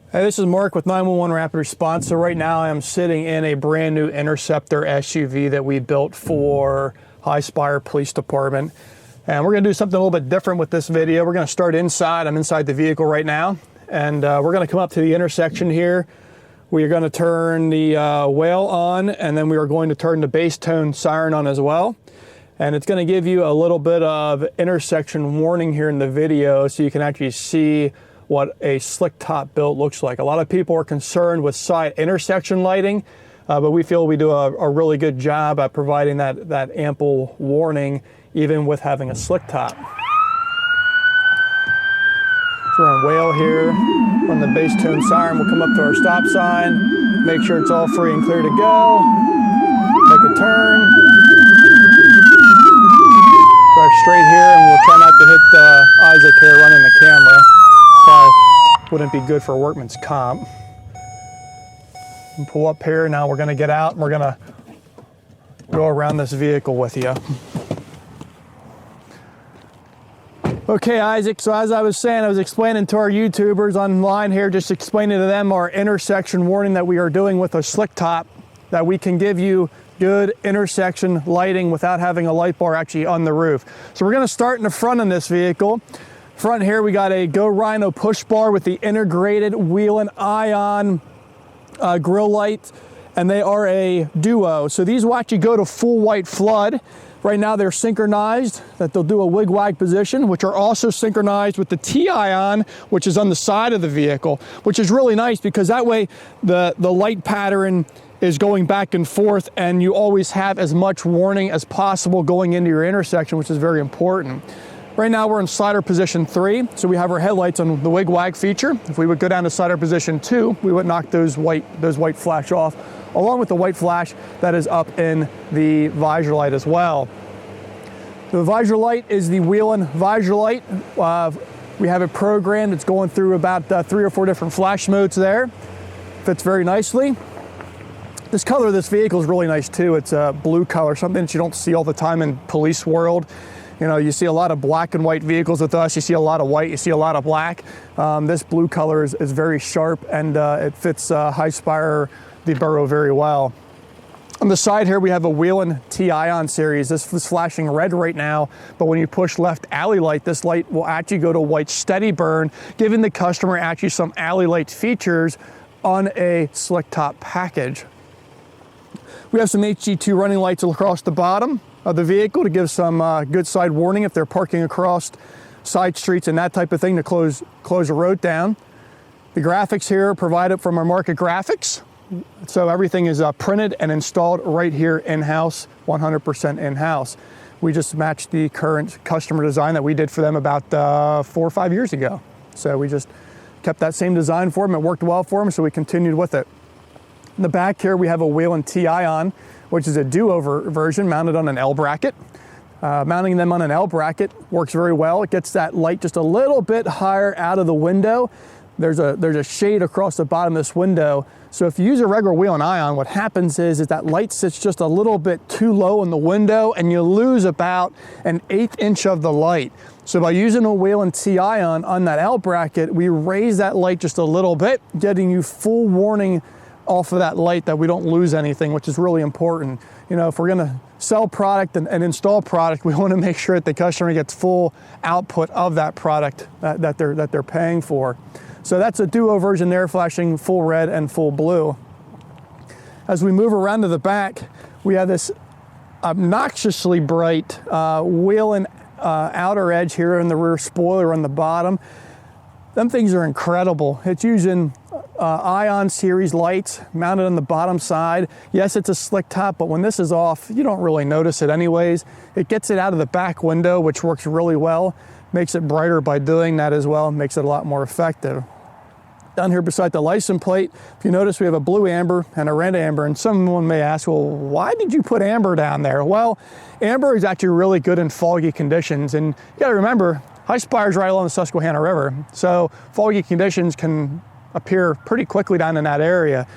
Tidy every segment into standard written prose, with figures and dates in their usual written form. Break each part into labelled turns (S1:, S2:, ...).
S1: Hey, this is Mark with 911 Rapid Response. So right now I'm sitting in a brand new Interceptor SUV that we built for Highspire Police Department. And we're gonna do something a little bit different with this video. We're gonna start inside. I'm inside the vehicle right now. And we're gonna come up to the intersection here. We are gonna turn the whale on, and then we are going to turn the bass tone siren on as well. And it's gonna give you a little bit of intersection warning here in the video so you can actually see what a slick top build looks like. A lot of people are concerned with side intersection lighting, but we feel we do a really good job at providing that ample warning, even with having a slick top. So we're on whale here. On the bass tone siren, we'll come up to our stop sign, make sure it's all free and clear to go, make a turn, drive straight here, and we'll try not to hit Isaac here running the camera. Probably wouldn't be good for workman's comp. And pull up here. Now we're going to get out and we're going to go around this vehicle with you. Okay, Isaac, so as I was saying, I was explaining to our YouTubers online here, just explaining to them our intersection warning that we are doing with a slick top, that we can give you good intersection lighting without having a light bar actually on the roof. So we're going to start in the front of this vehicle. Front here, we got a Go Rhino push bar with the integrated wheel and ion grill light, and they are a duo. So these will actually go to full white flood. Right now they're synchronized, that they'll do a wig-wag position, which are also synchronized with the T-ion, which is on the side of the vehicle, which is really nice because that way the light pattern is going back and forth, and you always have as much warning as possible going into your intersection, which is very important. Right now we're in slider position 3, so we have our headlights on the wig-wag feature. If we would go down to slider position 2, we would knock those white flash off, along with the white flash that is up in the visor light as well. The visor light is the Whelen visor light. We have it programmed. It's going through about 3 or 4 different flash modes there. Fits very nicely. This color of this vehicle is really nice too. It's a blue color, something that you don't see all the time in police world. You know, you see a lot of black and white vehicles with us. You see a lot of white, you see a lot of black. This blue color is very sharp, and it fits Highspire, the borough, very well. On the side here, we have a Whelen T-ion series. This is flashing red right now, but when you push left alley light, this light will actually go to white steady burn, giving the customer actually some alley light features on a slick top package. We have some HG2 running lights across the bottom of the vehicle to give some good side warning if they're parking across side streets and that type of thing to close a road down. The graphics here are provided from our market graphics. So everything is printed and installed right here in-house, 100% in-house. We just matched the current customer design that we did for them about 4 or 5 years ago. So we just kept that same design for them. It worked well for them, so we continued with it. In the back here, we have a Whelen T-ion, which is a duo version mounted on an L bracket. Mounting them on an L bracket works very well. It gets that light just a little bit higher out of the window. There's a shade across the bottom of this window. So if you use a regular Whelen ion, what happens is that light sits just a little bit too low in the window, and you lose about 1/8 inch of the light. So by using a Whelen T-ion on that L bracket, we raise that light just a little bit, getting you full warning off of that light that we don't lose anything, which is really important. You know, if we're gonna sell product and install product, we wanna make sure that the customer gets full output of that product that they're paying for. So that's a duo version there, flashing full red and full blue. As we move around to the back, we have this obnoxiously bright Whelen outer edge here in the rear spoiler on the bottom. Them things are incredible. It's using Ion series lights mounted on the bottom side. Yes, it's a slick top, but when this is off, you don't really notice it anyways. It gets it out of the back window, which works really well. Makes it brighter by doing that as well. Makes it a lot more effective. Down here beside the license plate, if you notice, we have a blue amber and a red amber, and someone may ask, well, why did you put amber down there? Well, amber is actually really good in foggy conditions, and you gotta remember, Highspire is right along the Susquehanna River, so foggy conditions can appear pretty quickly down in that area.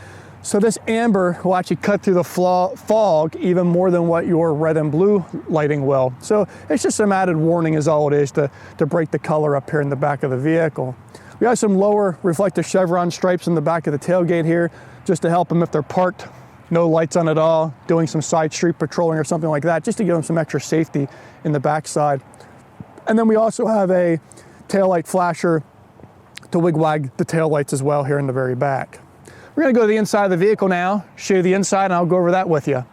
S1: So this amber will actually cut through the fog even more than what your red and blue lighting will. So it's just some added warning is all it is to break the color up here in the back of the vehicle. We have some lower reflective chevron stripes in the back of the tailgate here, just to help them if they're parked, no lights on at all, doing some side street patrolling or something like that, just to give them some extra safety in the backside. And then we also have a taillight flasher to wigwag the taillights as well here in the very back. We're gonna go to the inside of the vehicle now, show you the inside, and I'll go over that with you.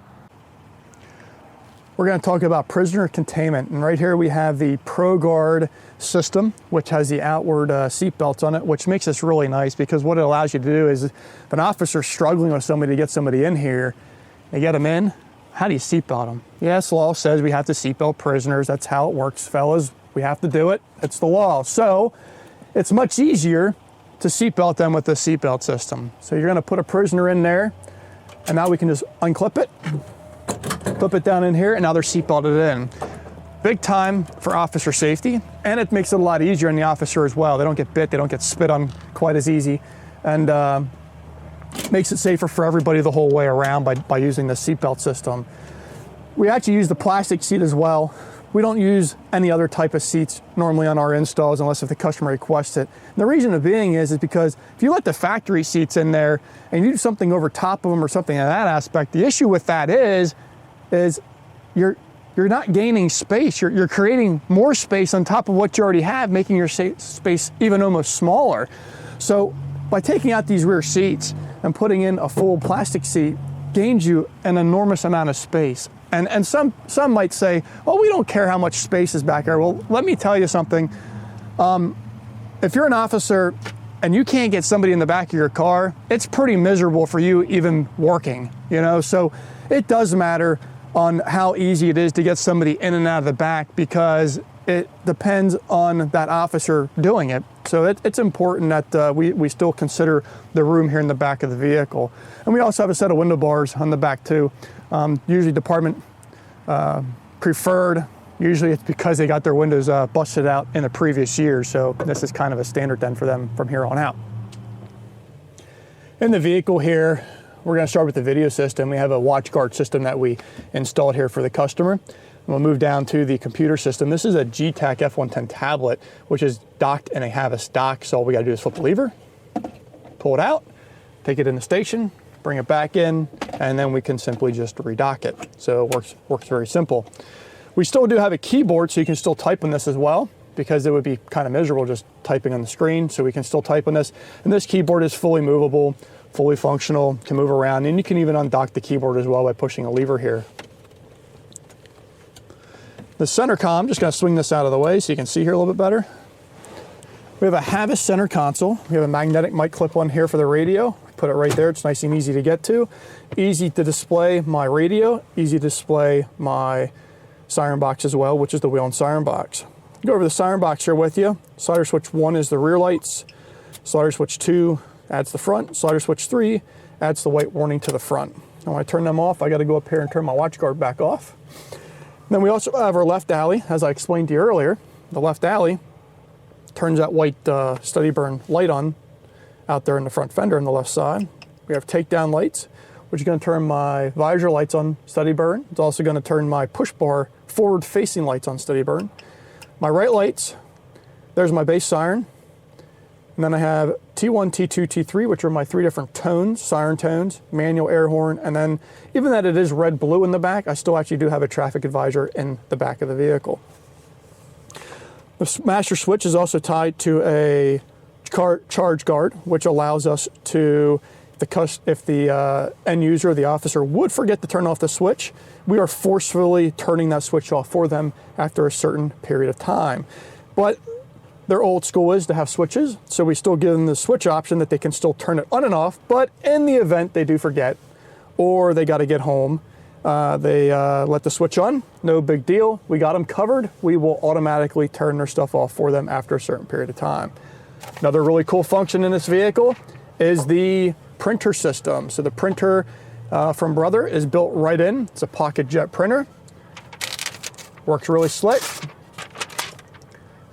S1: We're gonna talk about prisoner containment. And right here we have the ProGuard system, which has the outward seat belts on it, which makes this really nice because what it allows you to do is if an officer's struggling with somebody to get somebody in here, and get them in, how do you seatbelt them? Yes, law says we have to seatbelt prisoners. That's how it works, fellas. We have to do it. It's the law. So it's much easier to seatbelt them with the seatbelt system. So you're gonna put a prisoner in there, and now we can just unclip it, clip it down in here, and now they're seatbelted in. Big time for officer safety, and it makes it a lot easier on the officer as well. They don't get bit, they don't get spit on quite as easy, and makes it safer for everybody the whole way around by using the seatbelt system. We actually use the plastic seat as well. We don't use any other type of seats normally on our installs unless if the customer requests it. And the reason being is because if you let the factory seats in there and you do something over top of them or something in that aspect, the issue with that is you're not gaining space. You're creating more space on top of what you already have, making your space even almost smaller. So by taking out these rear seats and putting in a full plastic seat gains you an enormous amount of space. And some might say, well, we don't care how much space is back there. Well, let me tell you something. If you're an officer and you can't get somebody in the back of your car, it's pretty miserable for you even working, you know? So it does matter on how easy it is to get somebody in and out of the back because it depends on that officer doing it. So it's important that we still consider the room here in the back of the vehicle. And we also have a set of window bars on the back too. Usually department preferred. Usually it's because they got their windows busted out in a previous year. So this is kind of a standard then for them from here on out. In the vehicle here, we're going to start with the video system. We have a watch guard system that we installed here for the customer. We'll move down to the computer system. This is a GTAC F110 tablet, which is docked in a Havas dock. So all we got to do is flip the lever, pull it out, take it in the station, bring it back in, and then we can simply just redock it. So it works very simple. We still do have a keyboard, so you can still type on this as well, because it would be kind of miserable just typing on the screen. So we can still type on this. And this keyboard is fully movable, fully functional, can move around, and you can even undock the keyboard as well by pushing a lever here. The center console, I'm just going to swing this out of the way so you can see here a little bit better. We have a Havas center console. We have a magnetic mic clip on here for the radio. Put it right there. It's nice and easy to get to. Easy to display my radio. Easy to display my siren box as well, which is the wheel and siren box. Go over the siren box here with you. Slider switch 1 is the rear lights. Slider switch 2 adds the front. Slider switch 3 adds the white warning to the front. And when I turn them off, I got to go up here and turn my watch guard back off. Then we also have our left alley, as I explained to you earlier. The left alley turns that white study burn light on out there in the front fender on the left side. We have takedown lights, which is going to turn my visor lights on study burn. It's also going to turn my push bar forward facing lights on study burn. My right lights, there's my base siren. And then I have T1, T2, T3, which are my 3 different tones, siren tones, manual air horn, and then even that it is red-blue in the back, I still actually do have a traffic advisor in the back of the vehicle. The master switch is also tied to a charge guard, which allows us to, if the end user or the officer would forget to turn off the switch, we are forcefully turning that switch off for them after a certain period of time. But their old school is to have switches, so we still give them the switch option that they can still turn it on and off, but in the event they do forget or they got to get home, they let the switch on, no big deal. We got them covered. We will automatically turn their stuff off for them after a certain period of time. Another really cool function in this vehicle is the printer system. So the printer from Brother is built right in. It's a pocket jet printer. Works really slick.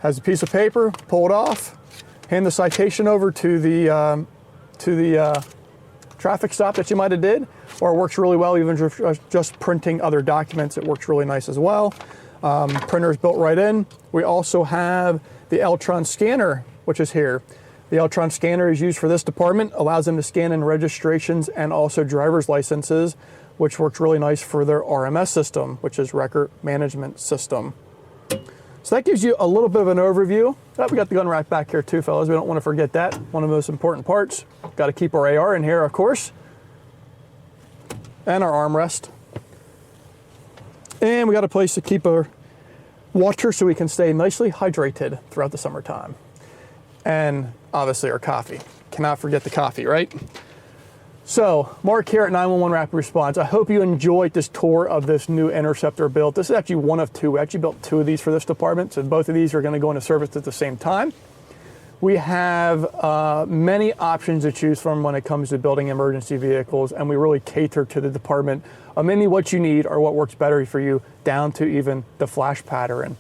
S1: Has a piece of paper, pull it off, hand the citation over to the traffic stop that you might have did, or it works really well even just printing other documents. It works really nice as well. Printer is built right in. We also have the Eltron scanner, which is here. The The Electron scanner is used for this department, allows them to scan in registrations and also driver's licenses, which works really nice for their RMS system, which is Record Management System. So that gives you a little bit of an overview. Oh, we got the gun rack back here too, fellas. We don't want to forget that. One of the most important parts. Got to keep our AR in here, of course. And our armrest. And we got a place to keep our water so we can stay nicely hydrated throughout the summertime. And obviously our coffee. Cannot forget the coffee, right? So, Mark here at 911 Rapid Response. I hope you enjoyed this tour of this new Interceptor build. This is actually one of two. We actually built two of these for this department, so both of these are going to go into service at the same time. We have many options to choose from when it comes to building emergency vehicles, and we really cater to the department of mainly what you need or what works better for you, down to even the flash pattern.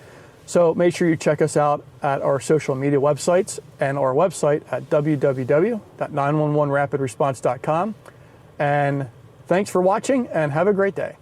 S1: So make sure you check us out at our social media websites and our website at www.911rapidresponse.com. And thanks for watching and have a great day.